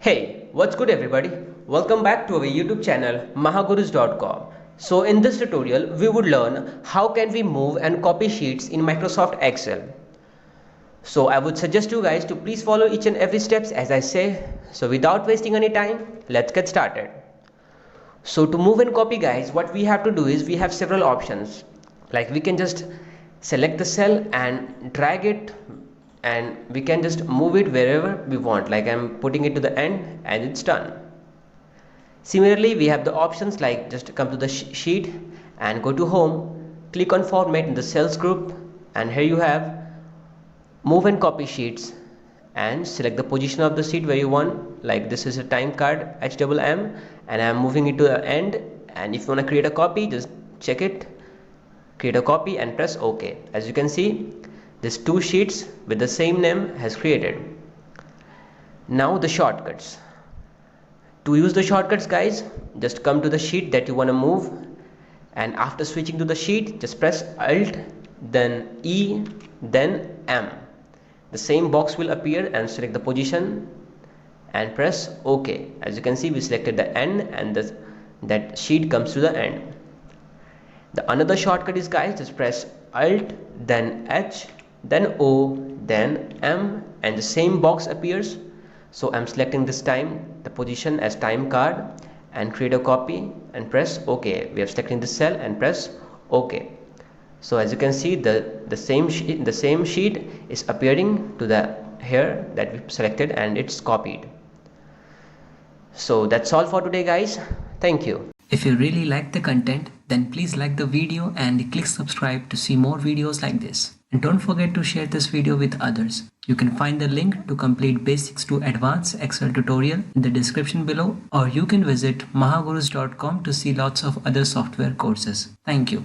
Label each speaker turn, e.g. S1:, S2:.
S1: Hey, what's good everybody? Welcome back to our YouTube channel mahagurus.com. So in this tutorial we would learn how can we move and copy sheets in Microsoft Excel. So I would suggest you guys to please follow each and every steps as I say. So without wasting any time, let's get started. So to move and copy guys, what we have to do is we have several options. Like we can just select the cell and drag it, and we can just move it wherever we want. Like I'm putting it to the end and it's done. Similarly, we have the options like just come to the sheet and go to home, click on format in the cells group, and here you have move and copy sheets, and select the position of the sheet where you want. Like this is a time card HMM and I'm moving it to the end, and if you want to create a copy, just check it, create a copy and press OK. As you can see, these two sheets with the same name has created. Now the shortcuts. To use the shortcuts guys, just come to the sheet that you want to move, and after switching to the sheet, just press Alt, then E, then M. The same box will appear, and select the position and press OK. As you can see, we selected the end and that sheet comes to the end. The another shortcut is guys, just press Alt, then H, then O, then M, and the same box appears. So I'm selecting this time the position as time card and create a copy and press OK. We are selecting the cell and press OK. So as you can see, the same sheet is appearing to the here that we selected, and it's copied. So that's all for today guys. Thank you.
S2: If you really like the content, then please like the video and click subscribe to see more videos like this. And don't forget to share this video with others. You can find the link to complete basics to advanced Excel tutorial in the description below, or you can visit mahagurus.com to see lots of other software courses. Thank you.